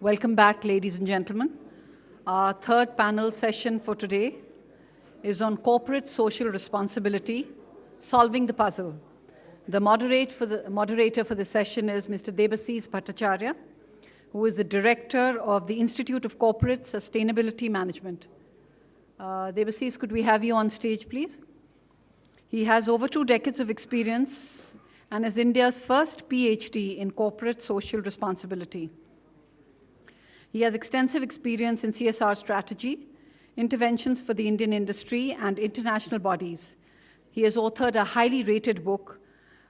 Welcome back, ladies and gentlemen. Our third panel session for today is on corporate social responsibility, solving the puzzle. The moderator for the session is Mr. Debashish Bhattacharya, who is the director of the Institute of Corporate Sustainability Management. Debashish, could we have you on stage, please? He has over 2 decades of experience and is India's first PhD in corporate social responsibility. He has extensive experience in CSR strategy, interventions for the Indian industry, and international bodies. He has authored a highly rated book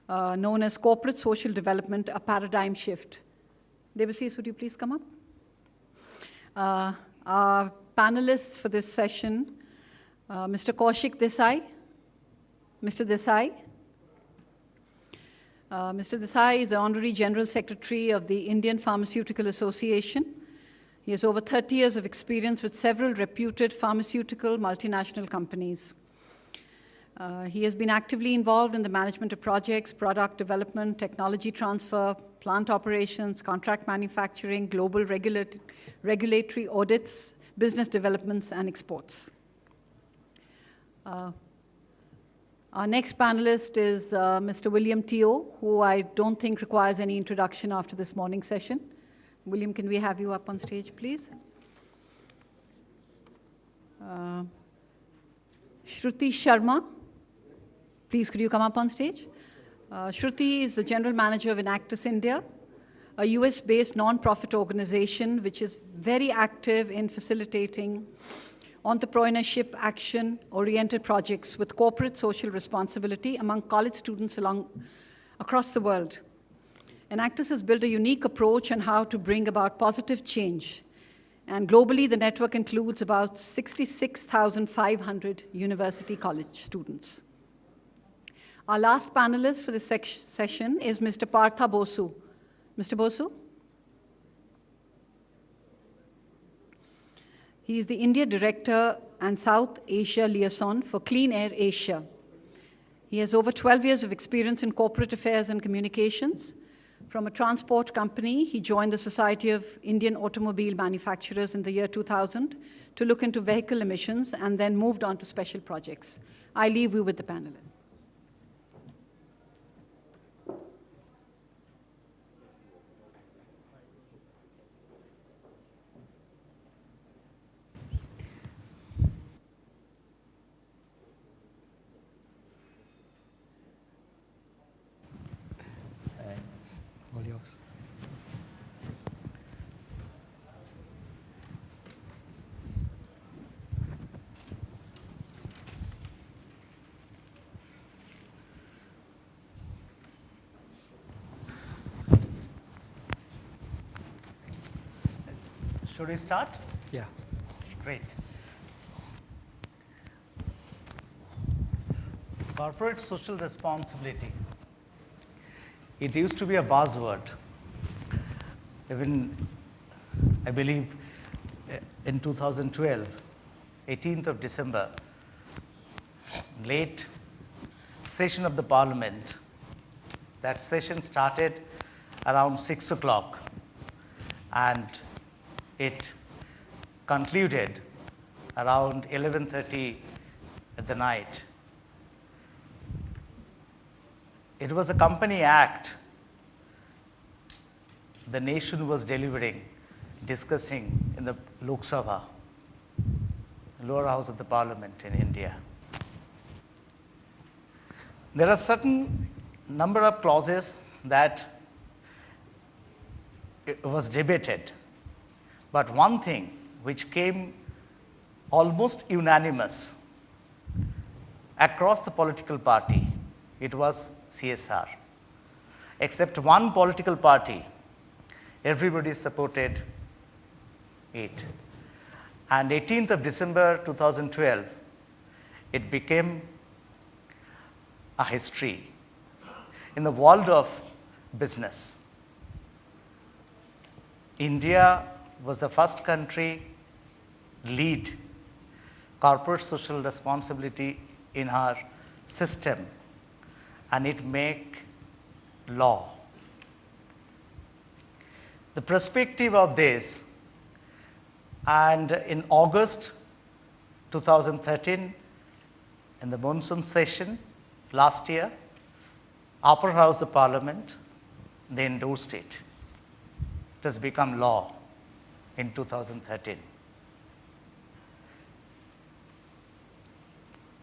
known as Corporate Social Development, A Paradigm Shift. Debashish, would you please come up? Our panelists for this session, Mr. Kaushik Desai. Mr. Desai. Mr. Desai is the Honorary General Secretary of the Indian Pharmaceutical Association. He has over 30 years of experience with several reputed pharmaceutical multinational companies. He has been actively involved in the management of projects, product development, technology transfer, plant operations, contract manufacturing, global regulatory audits, business developments, and exports. Our next panelist is Mr. William Teo, who I don't think requires any introduction after this morning session. William, can we have you up on stage, please? Shruti Sharma, please could you come up on stage? Shruti is the General Manager of Enactus India, a US-based non-profit organization which is very active in facilitating entrepreneurship action-oriented projects with corporate social responsibility among college students across the world. Enactus has built a unique approach on how to bring about positive change. And globally, the network includes about 66,500 university college students. Our last panelist for this session is Mr. Partha Bosu. Mr. Bosu? He is the India Director and South Asia Liaison for Clean Air Asia. He has over 12 years of experience in corporate affairs and communications. From a transport company, he joined the Society of Indian Automobile Manufacturers in the year 2000 to look into vehicle emissions and then moved on to special projects. I leave you with the panel. All yours. Should we start? Yeah. Great. Corporate social responsibility. It used to be a buzzword. Even, I believe, in 2012, 18th of December, late session of the Parliament. That session started around 6 o'clock, and it concluded around 11:30 at the night. It was a company act the nation was delivering, discussing in the Lok Sabha, lower house of the Parliament in India. There are certain number of clauses that it was debated, but one thing which came almost unanimous across the political party, it was CSR. Except one political party, everybody supported it. And 18th of December 2012, it became a history in the world of business. India was the first country lead corporate social responsibility in our system, and it make law. the perspective of this, and in August 2013, in the monsoon session last year, Upper House of Parliament, they endorsed it. It has become law in 2013.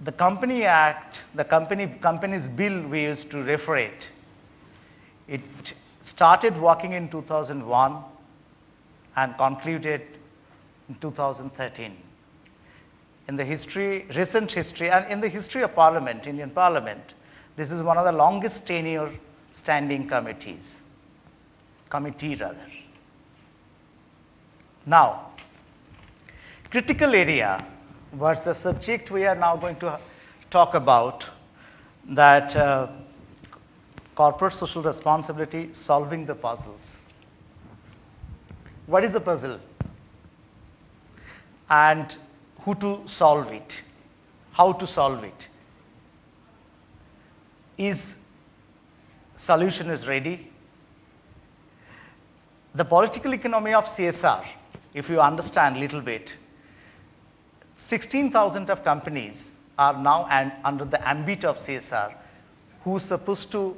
The Company Act, the Companies Bill we used to refer it, it started working in 2001 and concluded in 2013. In the history, recent history, and in the history of Parliament, Indian Parliament, this is one of the longest tenure standing committee rather. Now, critical area was the subject we are now going to talk about, that corporate social responsibility, solving the puzzles. What is the puzzle? And who to solve it? How to solve it? Is solution is ready? The political economy of CSR, if you understand a little bit, 16,000 of companies are now under the ambit of CSR, who's supposed to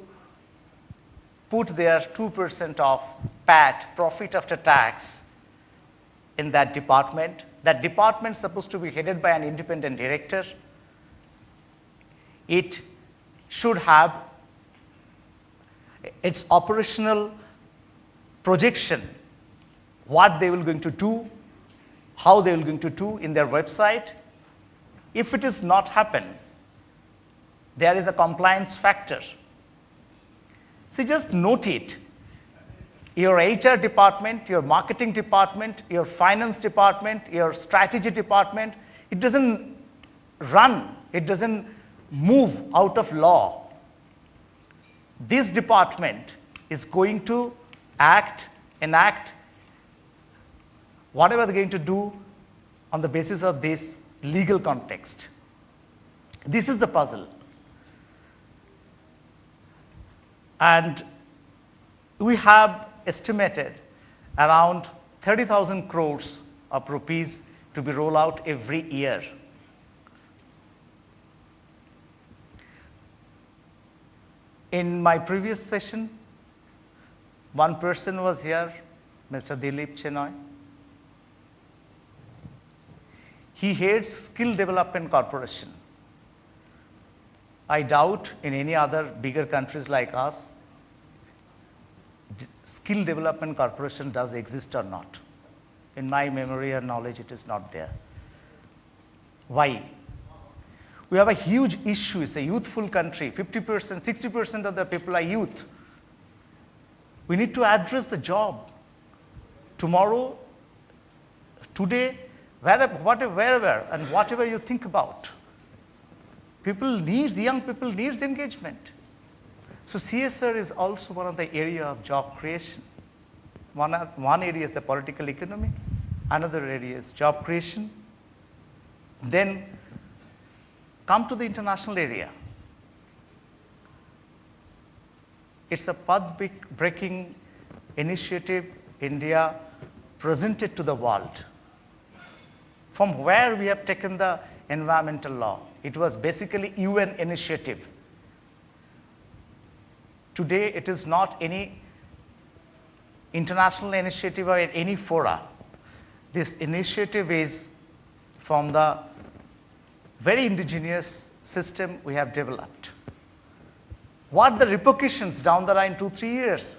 put their 2% of PAT, profit after tax, in that department. That department is supposed to be headed by an independent director. It should have its operational projection, what they will going to do, how they will going to do in their website. If it is not happen, there is a compliance factor. See, just note it. Your HR department, your marketing department, your finance department, your strategy department, it doesn't run, it doesn't move out of law. This department is going to enact whatever they're going to do on the basis of this legal context. This is the puzzle. And we have estimated around 30,000 crores of rupees to be rolled out every year. In my previous session, one person was here, Mr. Dilip Chenoy. He heads Skill Development Corporation. I doubt in any other bigger countries like us, Skill Development Corporation does exist or not. In my memory and knowledge, it is not there. Why? We have a huge issue. It's a youthful country. 50%, 60% of the people are youth. We need to address the job. Tomorrow, today, wherever and whatever you think about, young people needs engagement. So CSR is also one of the area of job creation. One area is the political economy, another area is job creation. Then come to the international area. It's a path-breaking initiative India presented to the world. From where we have taken the environmental law, it was basically UN initiative. Today, it is not any international initiative or any fora. This initiative is from the very indigenous system we have developed. What the repercussions down the line 2-3 years?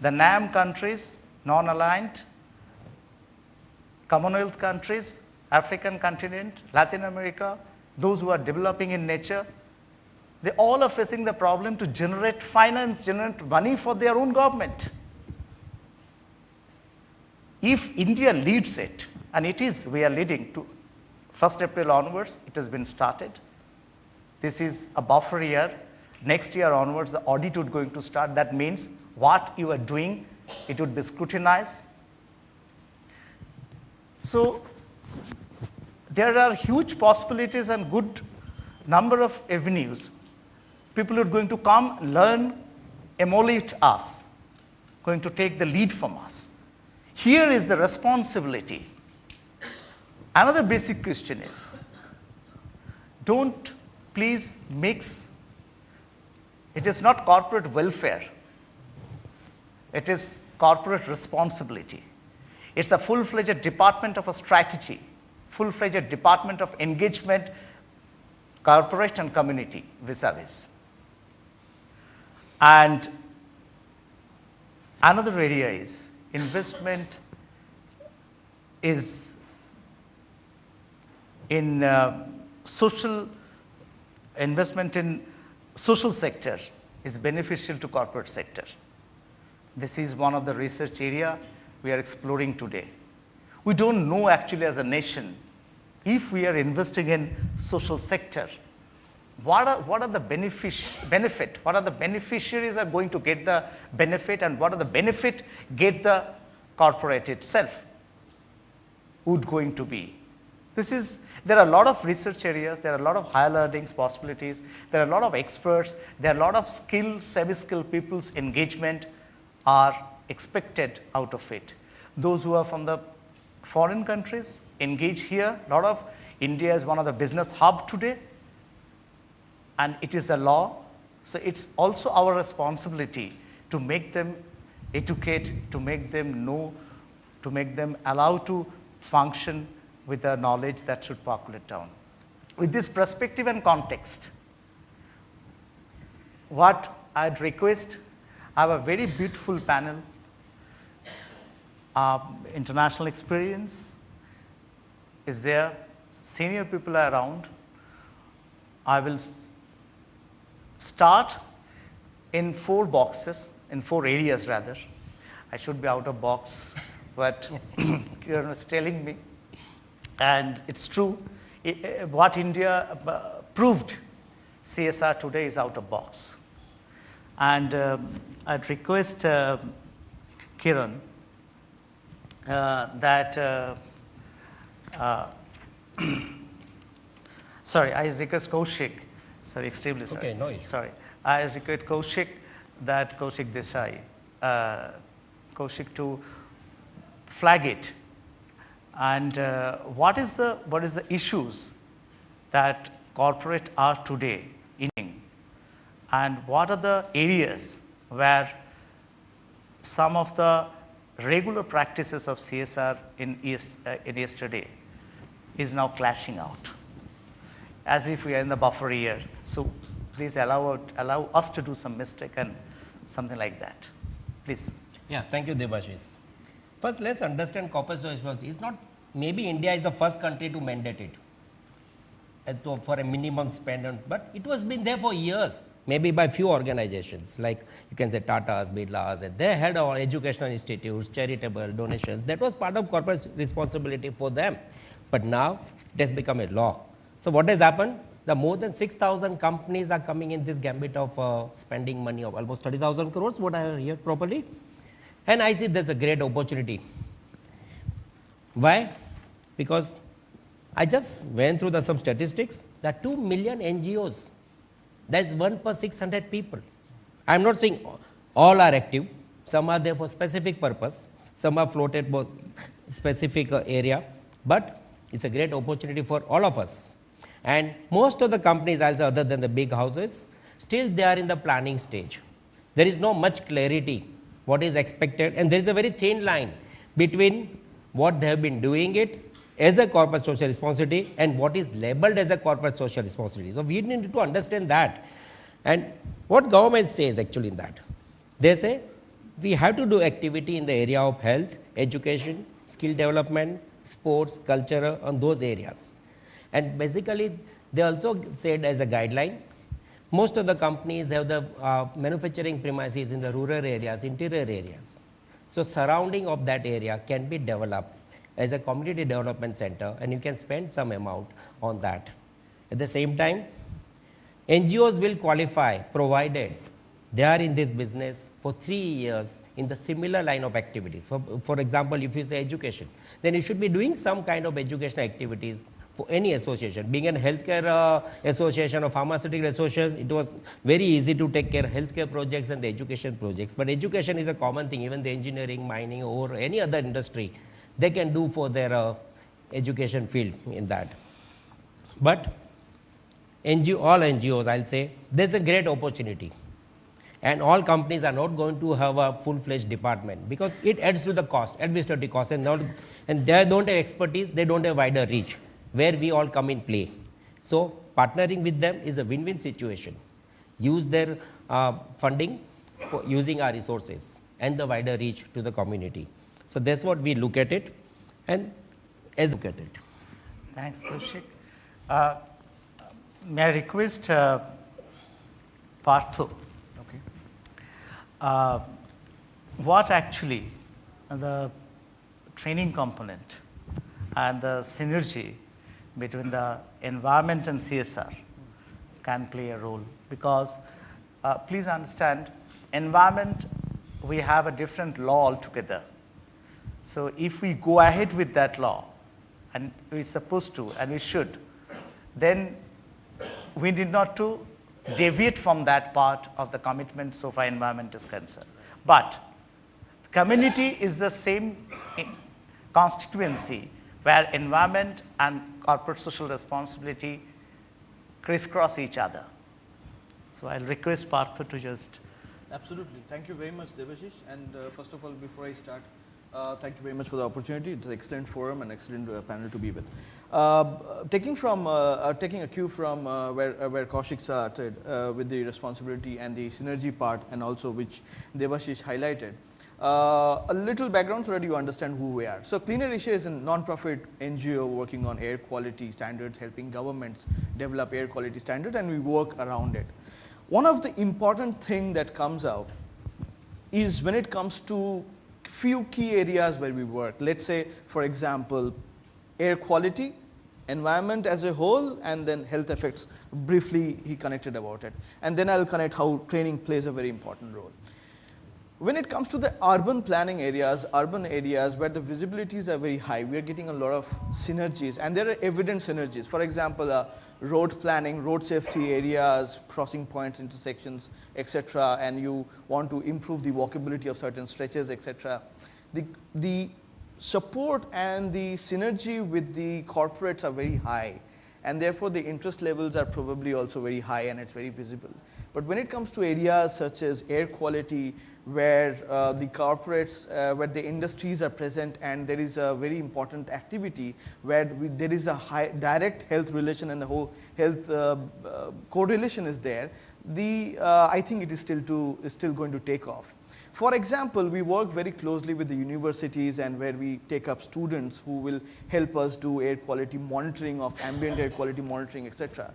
The NAM countries, non-aligned, Commonwealth countries, African continent, Latin America, those who are developing in nature, they all are facing the problem to generate finance, generate money for their own government. If India leads it, and it is, we are leading to 1st April onwards, it has been started. This is a buffer year. Next year onwards, the audit would going to start. That means what you are doing, it would be scrutinized. So there are huge possibilities and good number of avenues. People are going to come, learn, emulate us, going to take the lead from us. Here is the responsibility. Another basic question is, don't please mix. It is not corporate welfare. It is corporate responsibility. It's a full-fledged department of a strategy, full-fledged department of engagement, corporate and community vis-a-vis. And another area is investment is in social investment in social sector is beneficial to corporate sector. This is one of the research area we are exploring today. We don't know actually as a nation, if we are investing in social sector, what are the benefit, what are the beneficiaries are going to get the benefit, and what are the benefit get the corporate itself would going to be. There are a lot of research areas, there are a lot of higher learnings possibilities, there are a lot of experts, there are a lot of skilled, semi-skilled people's engagement are expected out of it. Those who are from the foreign countries engage here. A lot of India is one of the business hub today, and it is a law. So it's also our responsibility to make them educate, to make them know, to make them allow to function with the knowledge that should populate down. With this perspective and context, what I'd request, I have a very beautiful panel, international experience is there, senior people are around. I will start in 4 boxes, in 4 areas rather. I should be out of box, but Kiran was telling me, and it's true, what India proved, CSR today is out of box. And I'd request Kiran that, sorry, I request Kaushik, sorry, extremely sorry. Okay, no issue. Sorry, I request Kaushik, that Kaushik Desai, Kaushik to flag it. And what is the issues that corporate are today in, and what are the areas where some of the regular practices of CSR in yesterday is now clashing out, as if we are in the buffer year. So please allow us to do some mistake and something like that. Please. Yeah, thank you, Debashish. First, let's understand corporate social responsibility. It's not, maybe India is the first country to mandate it for a minimum spend, but it was been there for years, maybe by few organizations, like you can say Tata's, Birla's, and they had our educational institutes, charitable donations. That was part of corporate responsibility for them. But now it has become a law. So what has happened? The more than 6,000 companies are coming in this gambit of spending money of almost 30,000 crores, what I hear properly. And I see there's a great opportunity. Why? Because I just went through some statistics. There are 2 million NGOs. That's 1 per 600 people. I'm not saying all are active. Some are there for specific purpose. Some are floated for specific area. But it's a great opportunity for all of us. And most of the companies, also other than the big houses, still they are in the planning stage. There is no much clarity what is expected, and there is a very thin line between what they have been doing it as a corporate social responsibility and what is labeled as a corporate social responsibility. So we need to understand that. And what government says actually in that, they say we have to do activity in the area of health, education, skill development, sports, culture, on those areas. And basically they also said as a guideline, most of the companies have the manufacturing premises in the rural areas, interior areas. So surrounding of that area can be developed as a community development center, and you can spend some amount on that. At the same time, NGOs will qualify provided they are in this business for 3 years in the similar line of activities. For example, if you say education, then you should be doing some kind of educational activities for any association. Being a healthcare association or pharmaceutical association, it was very easy to take care of healthcare projects and the education projects. But education is a common thing, even the engineering, mining, or any other industry, they can do for their education field in that. But all NGOs, I'll say, there's a great opportunity. And all companies are not going to have a full-fledged department because it adds to the cost, administrative cost, and they don't have expertise, they don't have wider reach, where we all come in play. So partnering with them is a win-win situation. Use their funding for using our resources and the wider reach to the community. So that's what we look at it, and as look at it. Thanks, Kaushik. May I request Partho? Okay. What actually the training component and the synergy between the environment and CSR can play a role? Because please understand, environment, we have a different law altogether. So if we go ahead with that law, and we're supposed to, and we should, then we need not to deviate from that part of the commitment so far environment is concerned. But community is the same constituency where environment and corporate social responsibility crisscross each other. So I'll request Partho to just. Absolutely. Thank you very much, Debashish. And first of all, before I start, thank you very much for the opportunity. It's an excellent forum and excellent panel to be with. Taking a cue from where Kaushik started with the responsibility and the synergy part, and also which Debashish highlighted. A little background so that you understand who we are. So Clean Air Asia is a non-profit NGO working on air quality standards, helping governments develop air quality standards, and we work around it. One of the important thing that comes out is when it comes to few key areas where we work. Let's say, for example, air quality, environment as a whole, and then health effects. Briefly, he connected about it. And then I'll connect how training plays a very important role. When it comes to the urban planning areas, urban areas where the visibilities are very high, we are getting a lot of synergies, and there are evident synergies. For example, road planning, road safety areas, crossing points, intersections, etc., and you want to improve the walkability of certain stretches, etc. The support and the synergy with the corporates are very high, and therefore the interest levels are probably also very high, and it's very visible. But when it comes to areas such as air quality, where the corporates, where the industries are present, and there is a very important activity where there is a high direct health relation and the whole health correlation is there, I think it is still going to take off. For example, we work very closely with the universities, and where we take up students who will help us do air quality monitoring of ambient air quality monitoring, etc.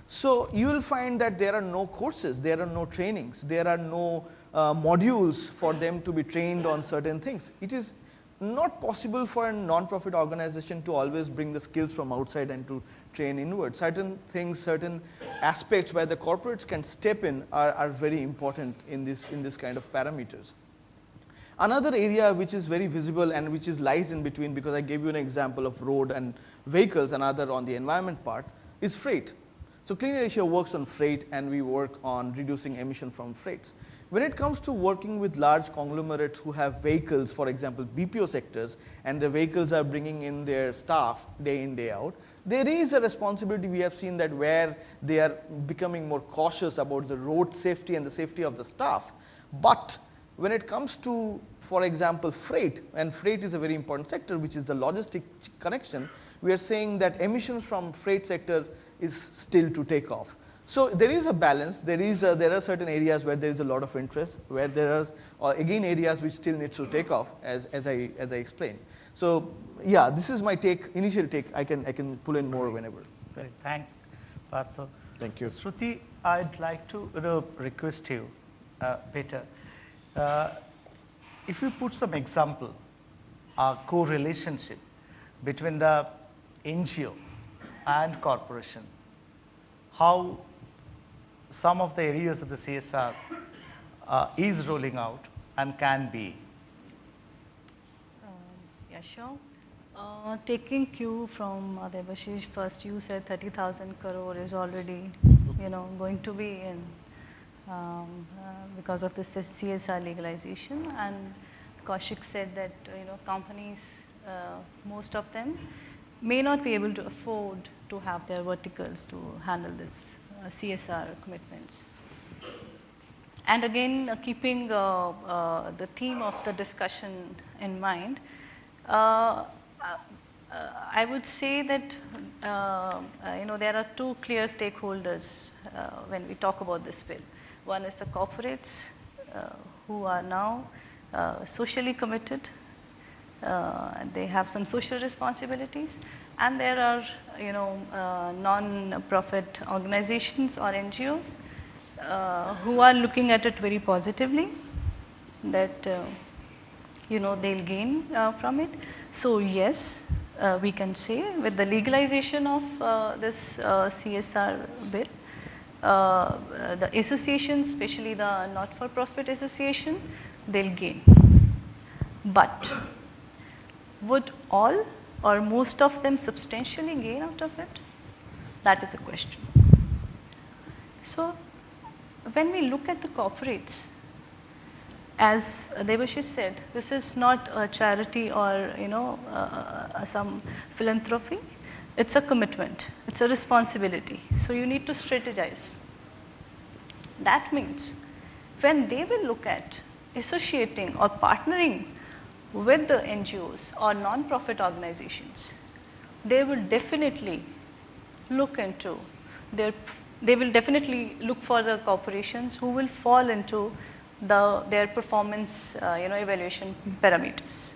So you will find that there are no courses, there are no trainings, there are no modules for them to be trained on certain things. It is not possible for a non-profit organization to always bring the skills from outside and to train inward. Certain things, certain aspects where the corporates can step in are very important in this kind of parameters. Another area which is very visible and which lies in between, because I gave you an example of road and vehicles, another on the environment part, is freight. So Clean Air Asia works on freight, and we work on reducing emission from freights. When it comes to working with large conglomerates who have vehicles, for example, BPO sectors, and the vehicles are bringing in their staff day in, day out, there is a responsibility. We have seen that where they are becoming more cautious about the road safety and the safety of the staff. But when it comes to, for example, freight, and freight is a very important sector, which is the logistic connection, we are saying that emissions from freight sector is still to take off. So there is a balance. There are certain areas where there is a lot of interest, where there are again areas which still needs to take off, as I explained. So yeah, this is my initial take. I can pull in more whenever. Great, thanks, Partho. Thank you. Shruti, I'd like to request you, Peter, if you put some example, co-relationship between the NGO and corporation, how some of the areas of the CSR is rolling out and can be. Yeah, sure. Taking cue from Debashish, first you said 30,000 crore is already, going to be in because of this CSR legalization, and Kaushik said that companies, most of them, may not be able to afford to have their verticals to handle this CSR commitments. And again, keeping the theme of the discussion in mind, I would say that there are two clear stakeholders when we talk about this bill. One is the corporates who are now socially committed. They have some social responsibilities, and there are non-profit organizations or NGOs who are looking at it very positively, that they'll gain from it. So yes, we can say with the legalization of this CSR bill, the associations, especially the not-for-profit association, they'll gain. But would all or most of them substantially gain out of it? That is a question. So when we look at the corporates, as Debashish said, this is not a charity or some philanthropy. It's a commitment. It's a responsibility. So you need to strategize. That means when they will look at associating or partnering with the NGOs or non-profit organizations, they will definitely look into they will definitely look for the corporations who will fall into their performance evaluation parameters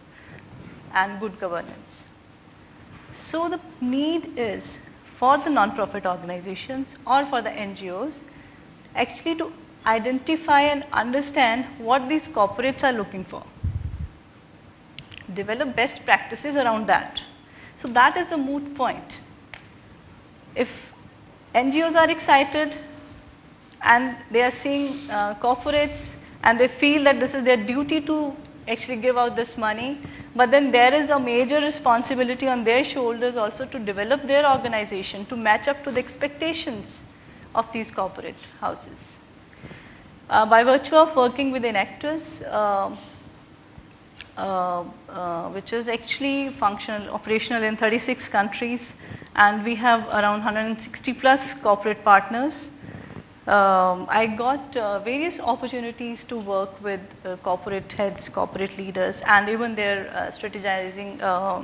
and good governance. So the need is for the non-profit organizations or for the NGOs actually to identify and understand what these corporates are looking for. Develop best practices around that. So that is the moot point. If NGOs are excited and they are seeing corporates and they feel that this is their duty to actually give out this money, but then there is a major responsibility on their shoulders also to develop their organization to match up to the expectations of these corporate houses. By virtue of working with Enactus, which is actually functional, operational in 36 countries, and we have around 160 plus corporate partners. I got various opportunities to work with corporate heads, corporate leaders, and even their strategizing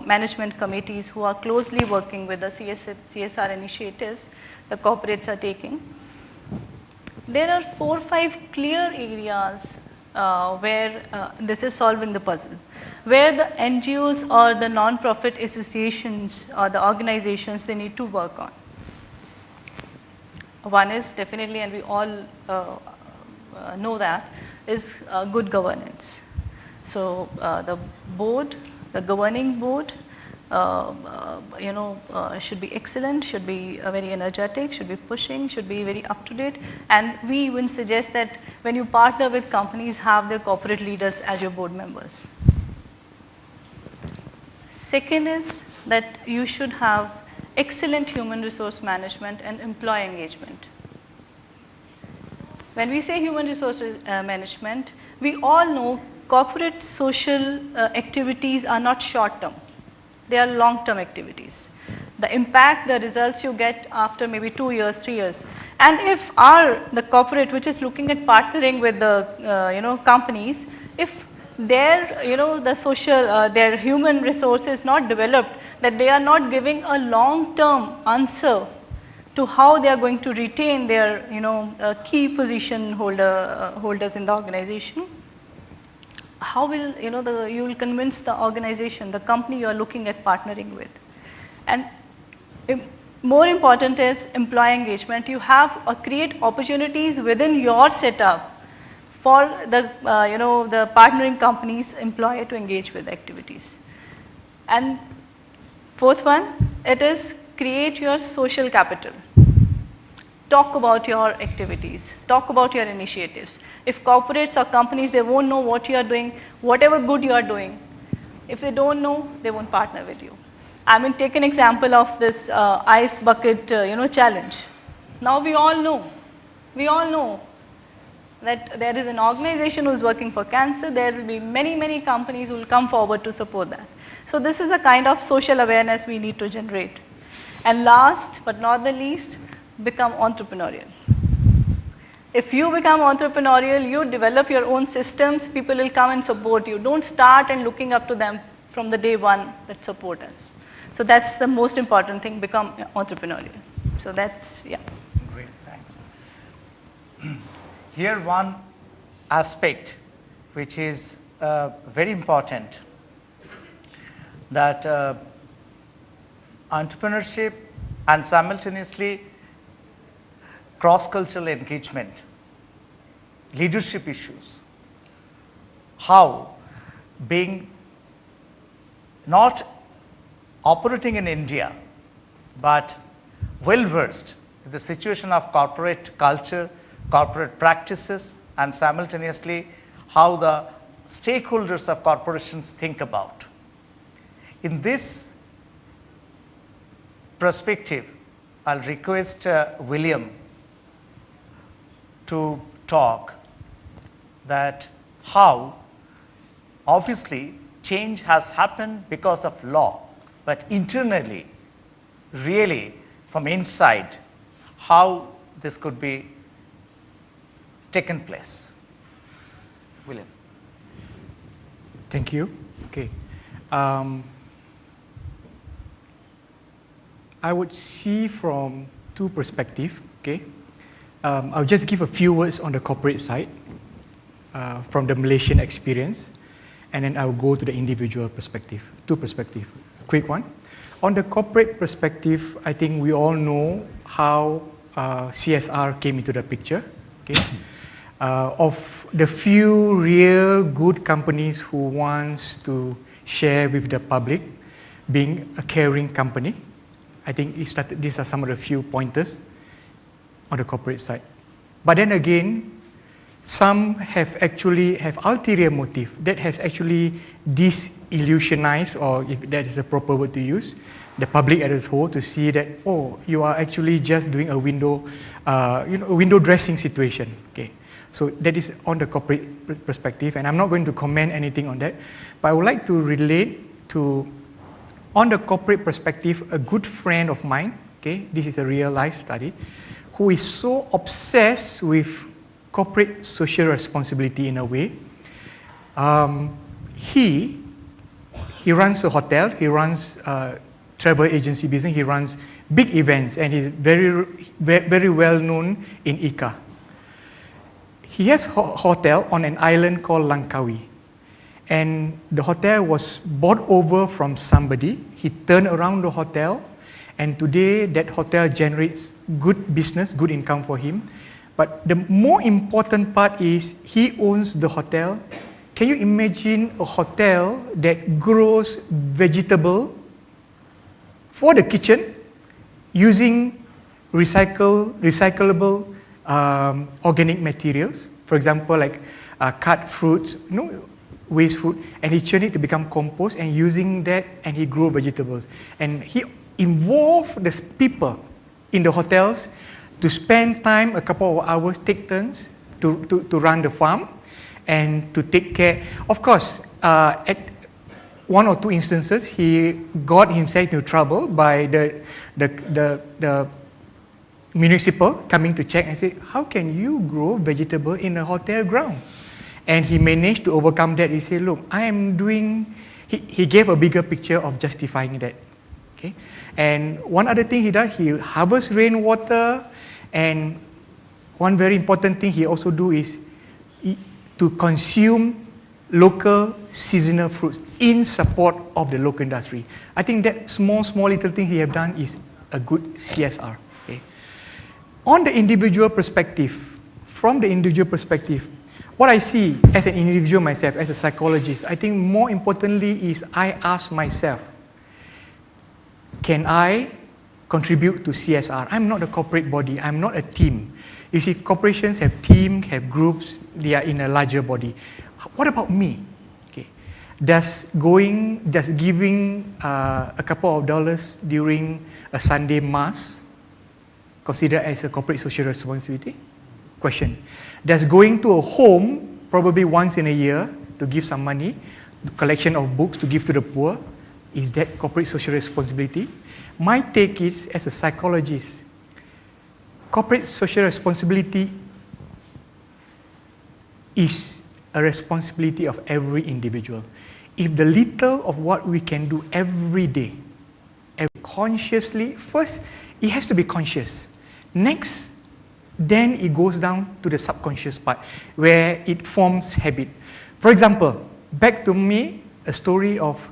management committees who are closely working with the CSR initiatives the corporates are taking. There are 4 or 5 clear areas where this is solving the puzzle, where the NGOs or the non-profit associations or the organizations, they need to work on. One is definitely, and we all know that, is good governance. So the board, the governing board, should be excellent, should be very energetic, should be pushing, should be very up to date. And we even suggest that when you partner with companies, have their corporate leaders as your board members. Second is that you should have excellent human resource management and employee engagement. When we say human resources management, we all know corporate social activities are not short term. They are long term activities. The impact, the results you get after maybe 2 years, 3 years. And if the corporate which is looking at partnering with the companies, if their the social their human resource is not developed, that they are not giving a long term answer to how they are going to retain their key position holders in the organization, how will you will convince the organization, the company you are looking at partnering with. And more important is employee engagement. You have create opportunities within your setup for the the partnering companies employee to engage with activities. And fourth one, it is create your social capital. Talk about your activities, talk about your initiatives. If corporates or companies, they won't know what you are doing, whatever good you are doing, If they don't know, they won't partner with you. I mean, take an example of this ice bucket, challenge. Now we all know that there is an organization who is working for cancer. There will be many, many companies who will come forward to support that. So this is the kind of social awareness we need to generate. And last but not the least, become entrepreneurial. If you become entrepreneurial, you develop your own systems, people will come and support you. Don't start and looking up to them from the day one that support us. So that's the most important thing, become entrepreneurial. So that's, yeah. Great, thanks. Here one aspect which is very important, that entrepreneurship and simultaneously cross-cultural engagement, leadership issues, how being not operating in India, but well-versed in the situation of corporate culture, corporate practices, and simultaneously how the stakeholders of corporations think about. In this perspective, I'll request William to talk that how obviously change has happened because of law, but internally, really from inside, how this could be taken place. William. Thank you. Okay. I would see from two perspectives. Okay. I'll just give a few words on the corporate side from the Malaysian experience, and then I'll go to the individual perspective. Two perspectives. Quick one. On the corporate perspective, I think we all know how CSR came into the picture. Okay. Of the few real good companies who wants to share with the public, being a caring company, I think these are some of the few pointers on the corporate side. But then again, some have actually have ulterior motive that has actually disillusionized, or if that is a proper word to use, the public as a whole to see that, oh, you are actually just doing a window, a window dressing situation. Okay. So that is on the corporate perspective, and I'm not going to comment anything on that, but I would like to relate to, on the corporate perspective, a good friend of mine, okay, this is a real life study, who is so obsessed with corporate social responsibility in a way. He runs a hotel, he runs travel agency business, he runs big events, and he's very well known in ICA. He has a hotel on an island called Langkawi. And the hotel was bought over from somebody. He turned around the hotel, and today that hotel generates good business, good income for him. But the more important part is he owns the hotel. Can you imagine a hotel that grows vegetable for the kitchen using recyclable organic materials? For example, like cut fruits, waste food, and he churned it to become compost, and using that, and he grew vegetables. And he involved the people in the hotels to spend time, a couple of hours, take turns to run the farm and to take care. Of course, at one or two instances, he got himself into trouble by the municipal coming to check and say, how can you grow vegetable in a hotel ground? And he managed to overcome that. He said, look, I am doing, he gave a bigger picture of justifying that. Okay? And one other thing he does, he harvests rainwater, and one very important thing he also do is to consume local seasonal fruits in support of the local industry. I think that small little thing he have done is a good CSR. Okay? On the individual perspective, from the individual perspective, what I see as an individual myself, as a psychologist, I think more importantly is I ask myself, can I contribute to CSR? I'm not a corporate body, I'm not a team. You see, corporations have teams, have groups, they are in a larger body. What about me? Okay. Does giving a couple of dollars during a Sunday mass considered as a corporate social responsibility? Question. Does going to a home, probably once in a year, to give some money, collection of books to give to the poor, is that corporate social responsibility? My take is, as a psychologist, corporate social responsibility is a responsibility of every individual. If the little of what we can do every day, consciously, first, it has to be conscious. Next, then it goes down to the subconscious part, where it forms habit. For example, back to me, a story of,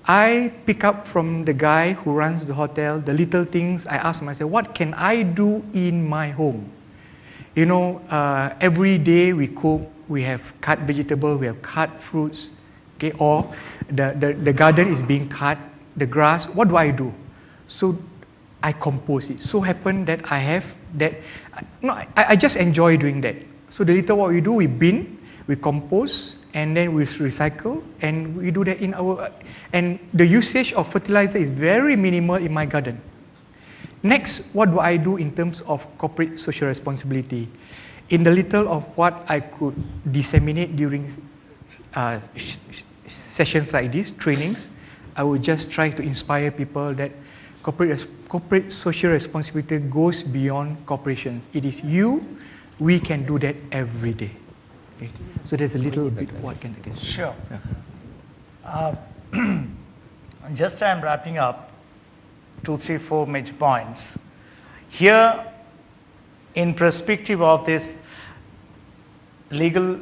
I pick up from the guy who runs the hotel, the little things. I ask myself, what can I do in my home? You know, every day we cook, we have cut vegetable, we have cut fruits, okay, or the garden is being cut, the grass, what do? So I compose it. So happen that I have that, I just enjoy doing that. So the little what we do, we bin, we compose, and then we recycle, and we do that in our, and the usage of fertilizer is very minimal in my garden. Next, what do I do in terms of corporate social responsibility? In the little of what I could disseminate during sessions like this, trainings, I would just try to inspire people that corporate social responsibility goes beyond corporations. It is you, we can do that every day. Okay. So there's a little bit what can I guess. Sure. Just I'm wrapping up 2, 3, 4 major points. Here, in perspective of this legal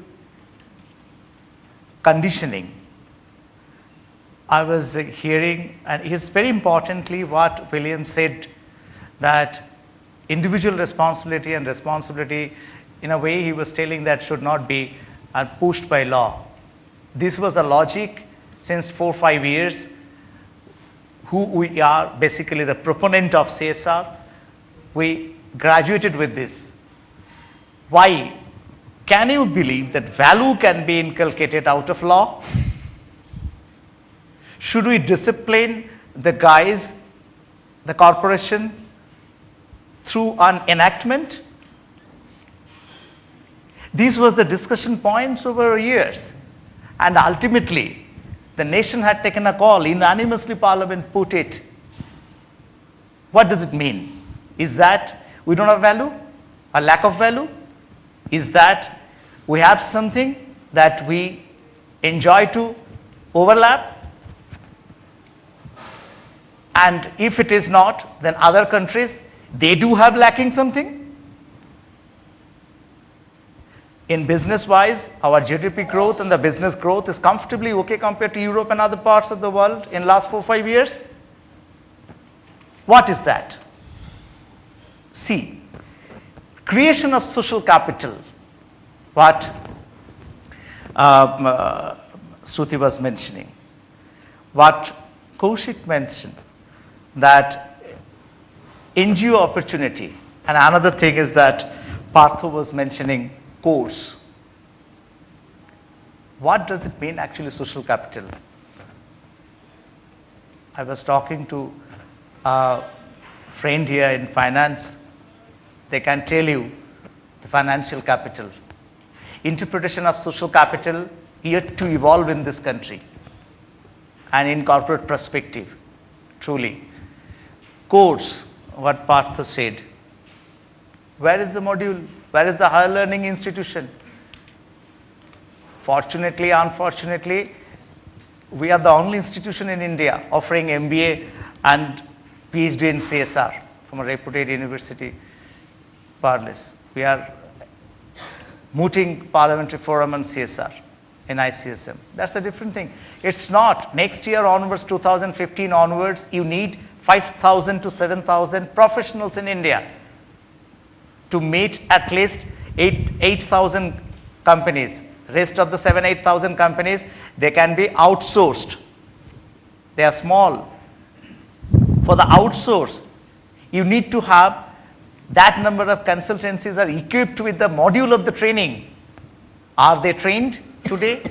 conditioning, I was hearing, and it's very importantly what William said, that individual responsibility and responsibility, in a way he was telling that should not be pushed by law. This was the logic since 4 or 5 years, who we are, basically the proponent of CSR. We graduated with this. Why? Can you believe that value can be inculcated out of law? Should we discipline the guys, the corporation, through an enactment? These was the discussion points over years. And ultimately, the nation had taken a call, unanimously Parliament put it. What does it mean? Is that we don't have value? A lack of value? Is that we have something that we enjoy to overlap? And if it is not, then other countries, they do have lacking something. In business-wise, our GDP growth and the business growth is comfortably okay compared to Europe and other parts of the world in last 4 or 5 years. What is that? See, creation of social capital, what Shruti was mentioning, what Kaushik mentioned, that NGO opportunity, and another thing is that Partho was mentioning course. What does it mean actually, social capital? I was talking to a friend here in finance. They can tell you the financial capital. Interpretation of social capital yet to evolve in this country and in corporate perspective, truly. Course, what Partha said. Where is the module? Where is the higher learning institution? Fortunately, unfortunately, we are the only institution in India offering MBA and PhD in CSR from a reputed university, Parles. We are mooting Parliamentary Forum on CSR in ICSM. That's a different thing. It's not. Next year onwards, 2015 onwards, you need 5,000 to 7,000 professionals in India to meet at least 8,000 companies. Rest of the 8,000 companies, they can be outsourced. They are small. For the outsource, you need to have that number of consultancies are equipped with the module of the training. Are they trained today?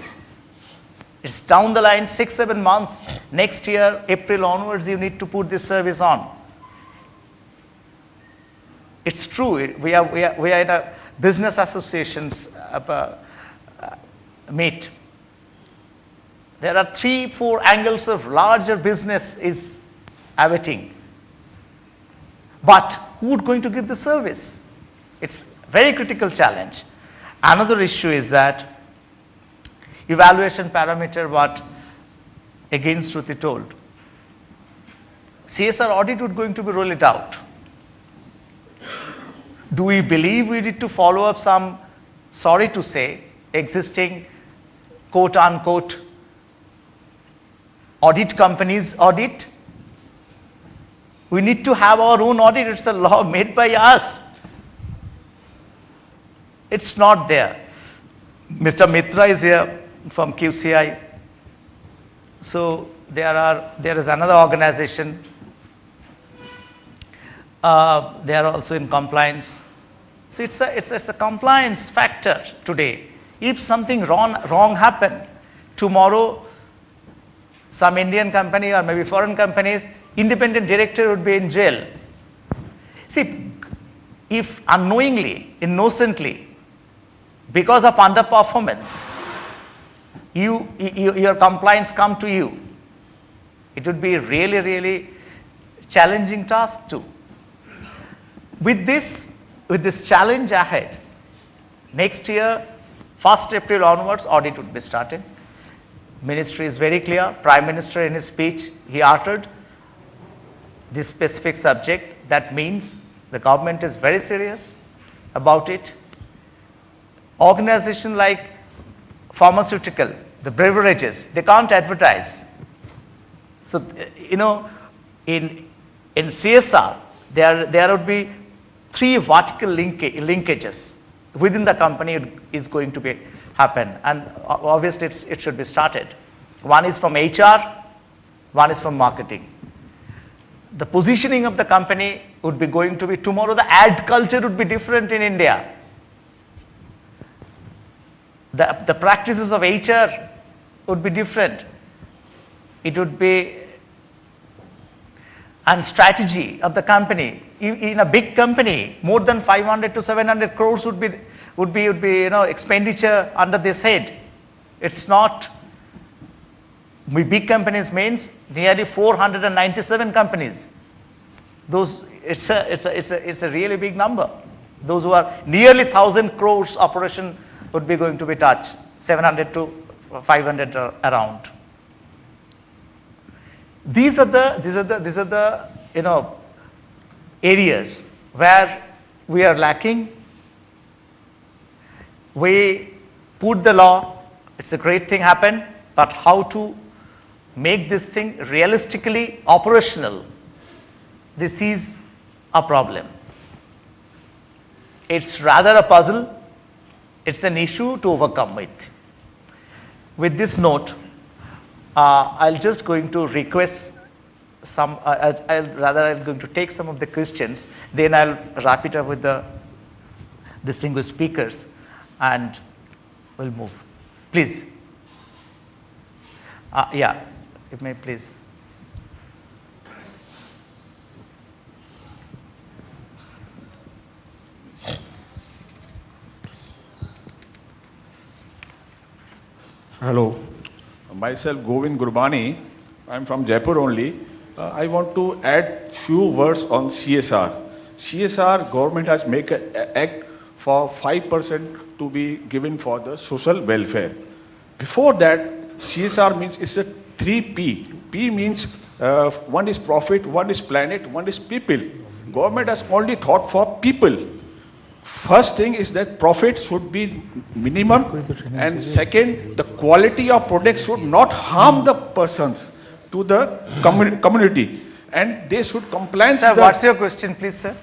It's down the line 6-7 months. Next year, April onwards, you need to put this service on. It's true. We are in a business associations meet. There are 3-4 angles of larger business is awaiting. But who is going to give the service? It's a very critical challenge. Another issue is that evaluation parameter, what again Shruti told. CSR audit would going to be rolled out. Do we believe we need to follow up some, sorry to say, existing quote unquote audit companies audit? We need to have our own audit. It's a law made by us. It's not there. Mr. Mitra is here from QCI. So there is another organization. They are also in compliance. So it's a compliance factor today. If something wrong happen, tomorrow some Indian company or maybe foreign companies, independent director would be in jail. See, if unknowingly, innocently, because of underperformance, your compliance come to you, it would be really, really challenging task too. With this challenge ahead, next year, 1st April onwards, audit would be started. Ministry is very clear. Prime Minister in his speech, he uttered this specific subject. That means the government is very serious about it. Organization like pharmaceutical, the beverages, they can't advertise. So, in CSR, there would be 3 vertical linkages within the company is going to be happen, and obviously it should be started. One is from HR, one is from marketing. The positioning of the company would be going to be tomorrow. The ad culture would be different in India. The practices of HR would be different. It would be, and strategy of the company. In a big company, more than 500 to 700 crores would be expenditure under this head. It's not. Big companies means nearly 497 companies. It's a really big number. Those who are nearly 1,000 crores operation would be going to be touched, 700 to 500 around. These are the areas where we are lacking. We put the law, it's a great thing happen, but how to make this thing realistically operational, this is a problem. It's rather a puzzle. It's an issue to overcome with. With this note, I'll just going to request some, I'm going to take some of the questions, then I'll wrap it up with the distinguished speakers and we'll move. Please. Yeah, if may please. Hello, myself Govind Gurbani. I'm from Jaipur only. I want to add few words on CSR. CSR, government has made an act for 5% to be given for the social welfare. Before that, CSR means it's a 3P. P means one is profit, one is planet, one is people. Government has only thought for people. First thing is that profit should be minimum, and second, the quality of products should not harm the persons to the community, and they should compliance. Sir, what's your question, please, sir?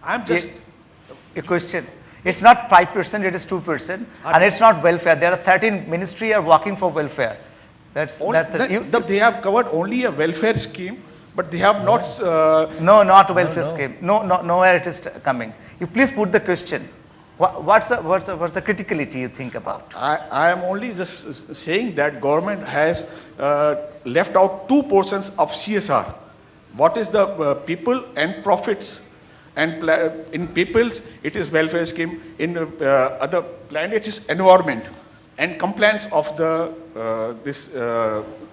I'm just a question. It's not 5%, it is 2%, and it's not welfare. There are 13 ministries are working for welfare. They have covered only a welfare scheme, but they have not. No, not welfare scheme. No, nowhere it is coming. You please put the question. What's the criticality you think about? I am only just saying that government has left out two portions of CSR. What is the people and profits? And in people's, it is welfare scheme. In other planets, it's environment and compliance of the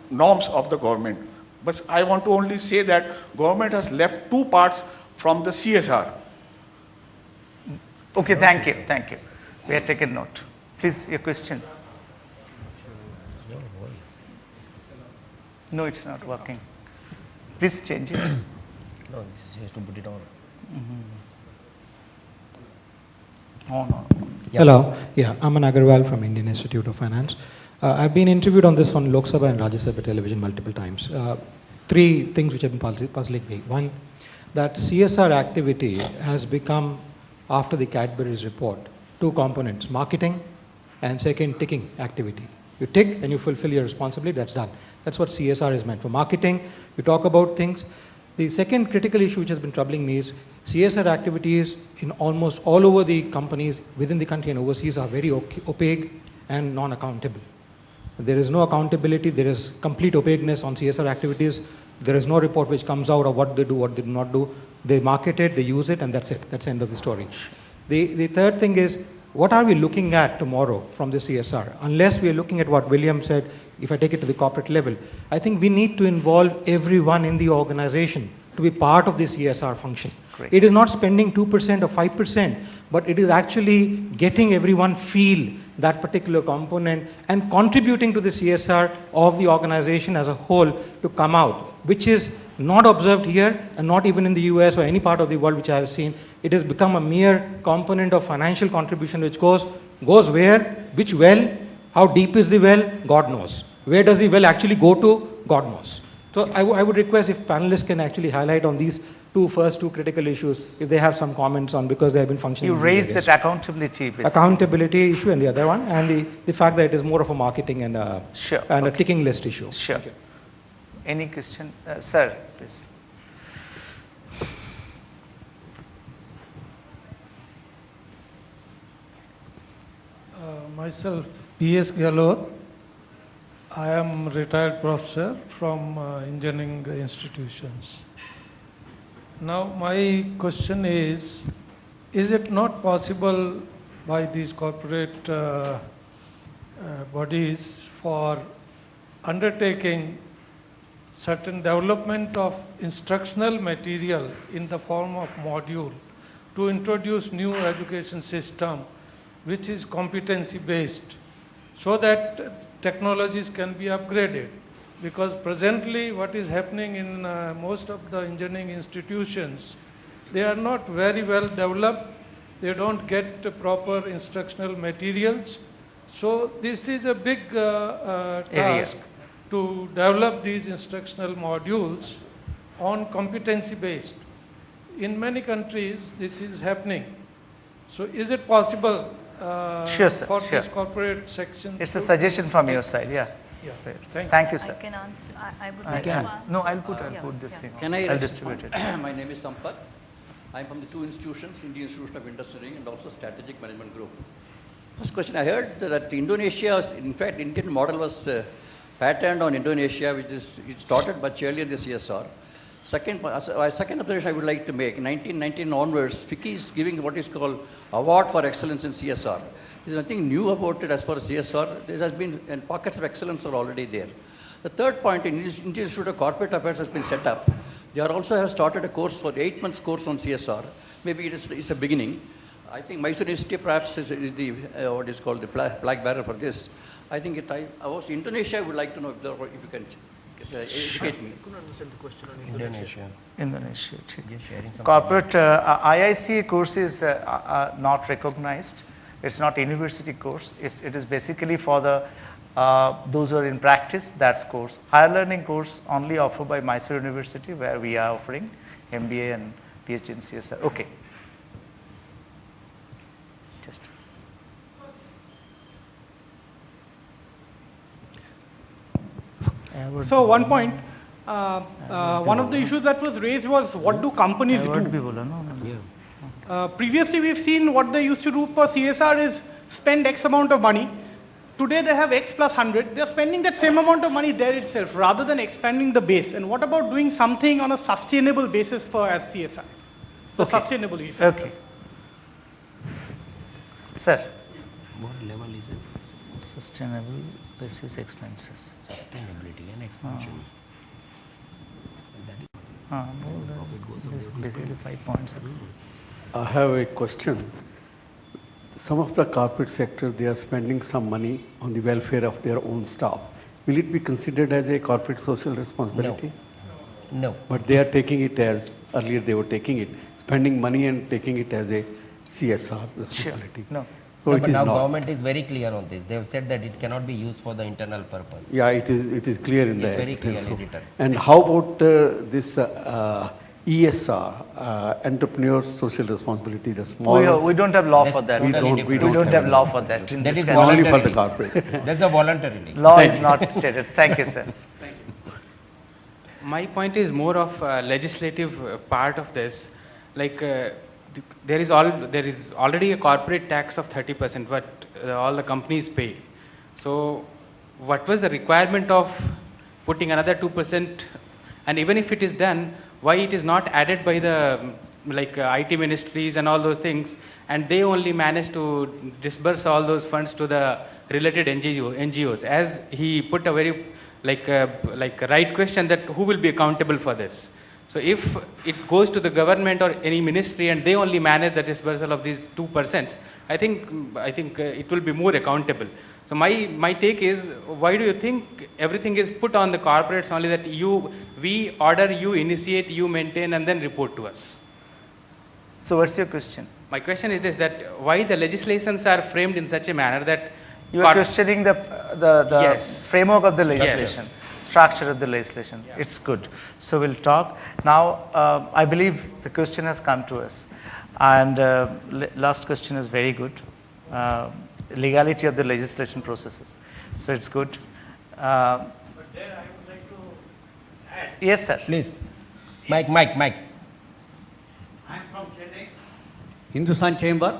norms of the government. But I want to only say that government has left two parts from the CSR. Okay, thank you, thank you. We have taken note. Please, your question. No, it's not working. Please change it. No, this has to put it on. Oh, no. Yeah. Hello, yeah, Aman Agarwal from Indian Institute of Finance. I've been interviewed on this on Lok Sabha and Rajya Sabha television multiple times. Three things which have been puzzling me. One, that CSR activity has become, after the Cadbury's report, two components, marketing and second, ticking activity. You tick and you fulfill your responsibility, that's done. That's what CSR is meant for. Marketing, you talk about things. The second critical issue which has been troubling me is CSR activities in almost all over the companies within the country and overseas are very opaque and non-accountable. There is no accountability, there is complete opaqueness on CSR activities. There is no report which comes out of what they do, what they do not do. They market it, they use it, and that's it. That's the end of the story. The third thing is, what are we looking at tomorrow from the CSR? Unless we are looking at what William said, if I take it to the corporate level, I think we need to involve everyone in the organization to be part of the CSR function. Great. It is not spending 2% or 5%, but it is actually getting everyone feel that particular component and contributing to the CSR of the organization as a whole to come out, which is not observed here and not even in the US or any part of the world which I have seen. It has become a mere component of financial contribution which goes where, which well, how deep is the well, God knows. Where does the well actually go to, God knows. So I would request if panelists can actually highlight on these first two critical issues, if they have some comments on, because they have been functioning. You in these raised areas. that accountability. Basically. Accountability issue and the other one, and the fact that it is more of a marketing and Sure, a okay. ticking list issue. Sure. Thank you. Any question? Sir, please. Myself, P.S. Gehlot. I am retired professor from engineering institutions. Now, my question is it not possible by these corporate bodies for undertaking certain development of instructional material in the form of module to introduce new education system which is competency based, so that technologies can be upgraded? Because presently what is happening in most of the engineering institutions, they are not very well developed, they don't get proper instructional materials. So this is a big task to develop these instructional modules on competency based. In many countries this is happening. So is it possible Sure, sir, for sure. this corporate section? It's a suggestion from your side, yeah. Yeah. Thank you, I sir. can answer. I would I like to can. answer. No, I'll put Yeah, this yeah. thing. Can I I'll respond? distribute it. My name is Sampath. I'm from the two institutions, Indian Institute of Industry and also Strategic Management Group. First question, I heard that Indonesia, in fact, Indian model was patterned on Indonesia, which is, it started much earlier this CSR. Second observation I would like to make, in 1919 onwards, FICCI is giving what is called Award for Excellence in CSR. There's nothing new about it as far as CSR. There has been, and pockets of excellence are already there. The third point, Indian Institute of Corporate Affairs has been set up. They are also have started a course for 8 months course on CSR. Maybe it's a beginning. I think Mysore University perhaps is the what is called the flag bearer for this. I think Indonesia, I would like to know if you can educate me. I couldn't understand the question on Indonesia. Indonesia. Just sharing some. Corporate IIC course is not recognized. It's not a university course. It is basically for the those who are in practice, that's course. Higher learning course only offered by Mysore University, where we are offering MBA and PhD in CSR. Okay. Just. So one point, one of the issues that was raised was what do companies do? Previously, we've seen what they used to do for CSR is spend X amount of money. Today, they have X plus 100. They're spending that same amount of money there itself rather than expanding the base. And what about doing something on a sustainable basis for as CSR? The sustainable issue. Okay. Sir. What level is it? Sustainable basis expenses. Sustainability and expansion. Basically 5 points. I have a question. Some of the corporate sectors, they are spending some money on the welfare of their own staff. Will it be considered as a corporate social responsibility? No. But they are taking it as, earlier they were taking it, spending money and taking it as a CSR responsibility. No. So No, it but is now not. government is very clear on this. They have said that it cannot be used for the internal purpose. Yeah, it is clear in It's the very act clearly also. written. And how about this ESR, entrepreneur social responsibility, the small? We don't have law That's for that. totally we We don't have law for that. in That this is country. Only for the voluntarily. corporate. That's a voluntarily. Law is not stated. Thank you, sir. My point is more of a legislative part of this. Like there is already a corporate tax of 30%, what all the companies pay. So what was the requirement of putting another 2%? And even if it is done, why it is not added by the IT ministries and all those things, and they only manage to disburse all those funds to the related NGOs? As he put a very right question, that who will be accountable for this? So if it goes to the government or any ministry and they only manage the disbursal of these 2%, I think it will be more accountable. So my take is, why do you think everything is put on the corporates only, that we order, you initiate, you maintain, and then report to us? So what's your question? My question is this, that why the legislations are framed in such a manner that You are questioning the Yes. framework of the legislation, structure of the legislation. It's good. So we'll talk. Now, I believe the question has come to us. And last question is very good. Legality of the legislation processes. So it's good. But there I would like to add. Yes, sir. Please. Mike. I am from Chennai, Hindustan Chamber.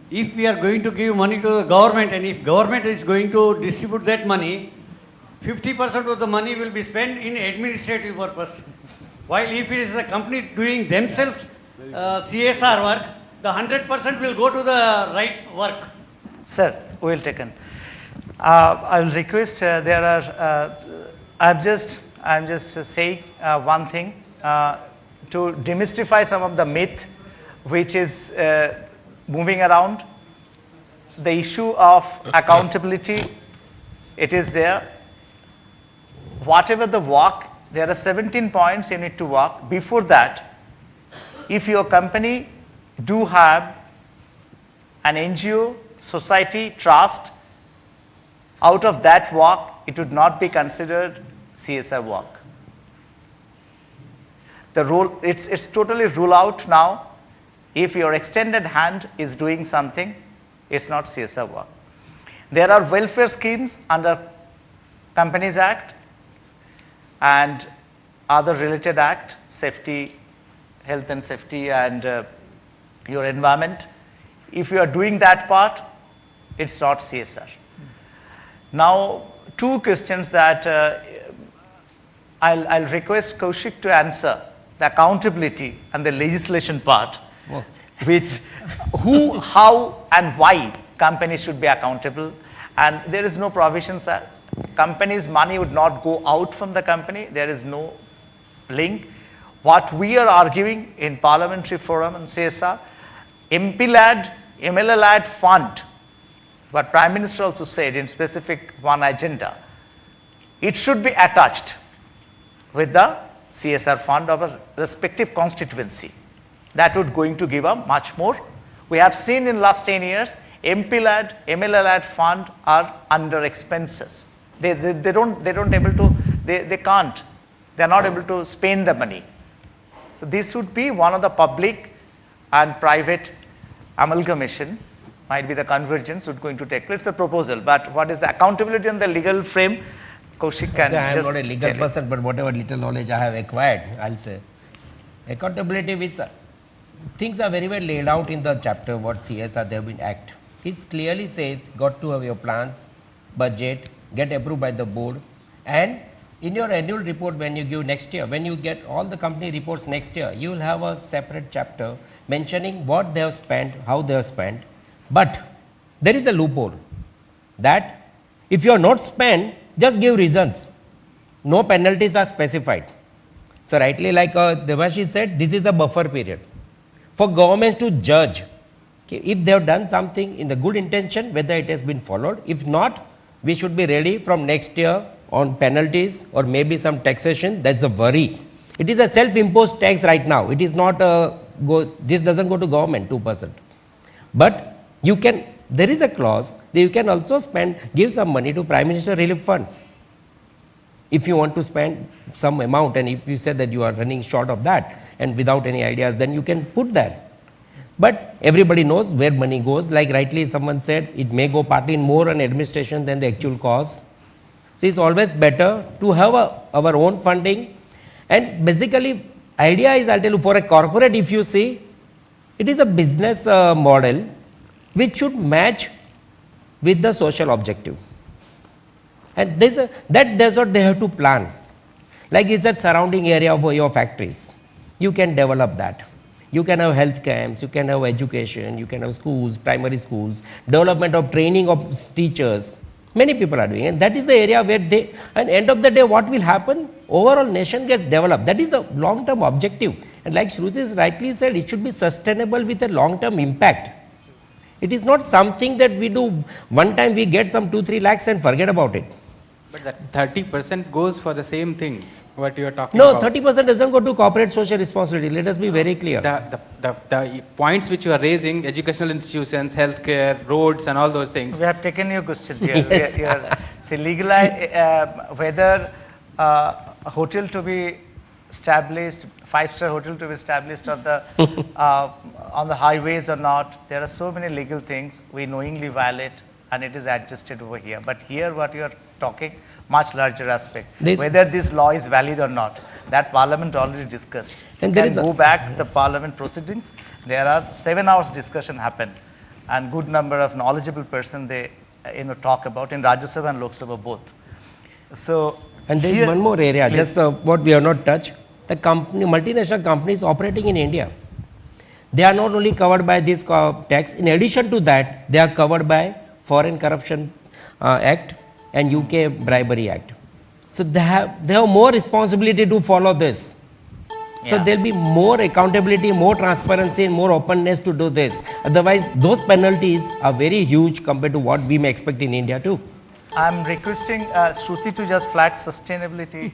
If we are going to give money to the government, and if government is going to distribute that money, 50% of the money will be spent in administrative purpose. While if it is the company doing themselves CSR work, the 100% will go to the right work. Sir, well taken. I will request, I'm just saying one thing to demystify some of the myth which is moving around. The issue of accountability, it is there. Whatever the work, there are 17 points you need to work. Before that, if your company do have an NGO, society, trust, out of that work, it would not be considered CSR work. The rule, it's totally ruled out now. If your extended hand is doing something, it's not CSR work. There are welfare schemes under Companies Act and other related act, safety, health and safety, and your environment. If you are doing that part, it's not CSR. Now, two questions that I'll request Kaushik to answer: the accountability and the legislation part, which who, how, and why companies should be accountable. And there is no provision, sir. Companies' money would not go out from the company. There is no link. What we are arguing in parliamentary forum and CSR, MP-led, MLA-led fund, what Prime Minister also said in specific one agenda, it should be attached with the CSR fund of a respective constituency. That would going to give a much more. We have seen in last 10 years, MP-led, MLA-led fund are under expenses. They can't, they're not able to spend the money. So this would be one of the public and private amalgamation, might be the convergence would going to take place. It's a proposal, but what is the accountability in the legal frame? Kaushik can I am just not a legal tell it. person, but whatever little knowledge I have acquired, I'll say. Accountability things are very well laid out in the chapter what CSR they have been act. It clearly says got to have your plans, budget, get approved by the board, and in your annual report when you give next year, when you get all the company reports next year, you will have a separate chapter mentioning what they have spent, how they have spent. But there is a loophole that if you are not spent, just give reasons. No penalties are specified. So rightly like Debashish said, this is a buffer period for governments to judge if they have done something in the good intention, whether it has been followed. If not, we should be ready from next year on penalties or maybe some taxation. That's a worry. It is a self-imposed tax right now. It is not this doesn't go to government 2%. But you can, there is a clause that you can also give some money to Prime Minister Relief Fund. If you want to spend some amount, and if you said that you are running short of that and without any ideas, then you can put that. But everybody knows where money goes. Like rightly someone said, it may go partly more on administration than the actual cause. So it's always better to have our own funding. And basically, idea is, I'll tell you, for a corporate, if you see, it is a business model which should match with the social objective. And that's what they have to plan. Like it's a surrounding area of your factories. You can develop that. You can have health camps, you can have education, you can have schools, primary schools, development of training of teachers. Many people are doing, and that is the area where they, at the end of the day, what will happen? Overall nation gets developed. That is a long-term objective. And like Shruti rightly said, it should be sustainable with a long-term impact. It is not something that we do one time, we get some 2-3 lakhs and forget about it. But that 30% goes for the same thing, what you are talking No, about. 30% doesn't go to corporate social responsibility. Let us be very clear. The points which you are raising, educational institutions, healthcare, roads and all those things. We have taken your question here. Yes. See, legalize whether a hotel to be established, 5-star hotel to be established on the highways or not. There are so many legal things we knowingly violate, and it is adjusted over here. But here, what you are talking, much larger aspect, whether this law is valid or not, that Parliament already discussed. And You there can is go back to the Parliament proceedings. There are 7 hours discussion happen, and good number of knowledgeable person they talk about in Rajya Sabha and Lok Sabha both. So and there is one more area, just what we have not touched. The company, multinational companies operating in India, they are not only covered by this tax. In addition to that, they are covered by Foreign Corruption Act and UK Bribery Act. So they have more responsibility to follow this. So there will be more accountability, more transparency, and more openness to do this. Otherwise, those penalties are very huge compared to what we may expect in India too. I'm requesting Shruti to just flag sustainability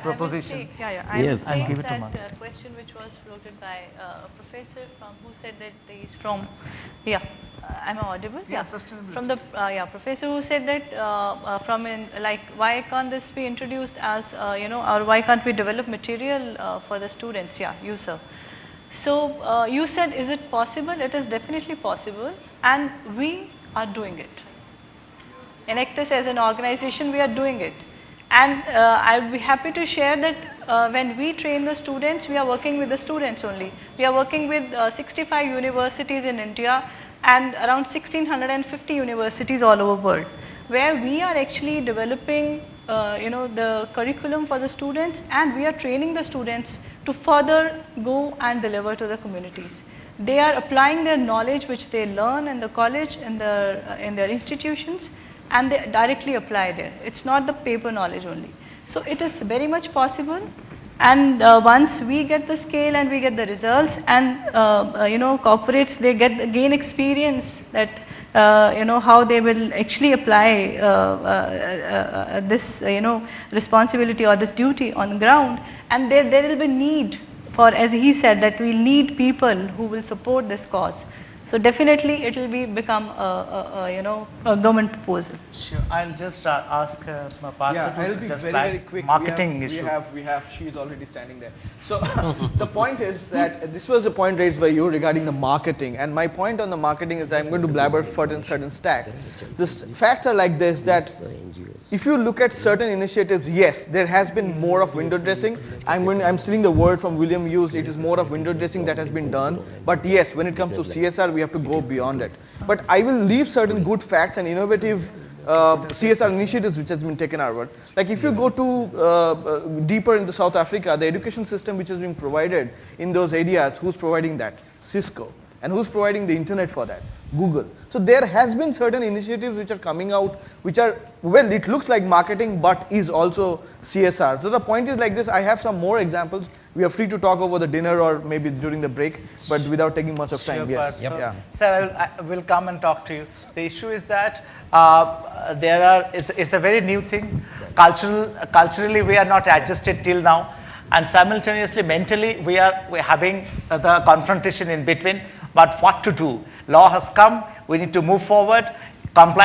proposition. Yes. I And will give take it to that Mark. question which was floated by a professor who said that he's from, am I audible? Yeah, sustainability. From the professor who said that why can't this be introduced as or why can't we develop material for the students? Yeah, you sir. So you said, is it possible? It is definitely possible, and we are doing it. Enactus as an organization, we are doing it. And I will be happy to share that when we train the students, we are working with the students only. We are working with 65 universities in India and around 1650 universities all over the world, where we are actually developing the curriculum for the students, and we are training the students to further go and deliver to the communities. They are applying their knowledge which they learn in the college, in their institutions, and they directly apply there. It's not the paper knowledge only. So it is very much possible, and once we get the scale and we get the results, and corporates, they gain experience that how they will actually apply this responsibility or this duty on the ground, and there will be need for, as he said, that we need people who will support this cause. So definitely it will become a government proposal. Sure. I'll just ask Partha Yeah, to I'll be just very, flag very quick. marketing issue. We have, she's already standing there. So the point is that this was a point raised by you regarding the marketing. And my point on the marketing is I'm going to blabber certain stack. The facts are like this, that if you look at certain initiatives, yes, there has been more of window dressing. I'm stealing the word from William Hughes. It is more of window dressing that has been done. But yes, when it comes to CSR, we have to go beyond it. But I will leave certain good facts and innovative CSR initiatives which has been taken outward. Like if you go to deeper into South Africa, the education system which is being provided in those areas, who's providing that? Cisco. And who's providing the internet for that? Google. So there has been certain initiatives which are coming out, which are, well, it looks like marketing, but is also CSR. So the point is like this, I have some more examples. We are free to talk over the dinner or maybe during the break, but without taking much of time. Sure, Yes. Partha. Yeah. Sir, I will come and talk to you. The issue is that it's a very new thing. Culturally, we are not adjusted till now. And simultaneously, mentally, we're having the confrontation in between. But what to do? Law has come, we need to move forward. Compliance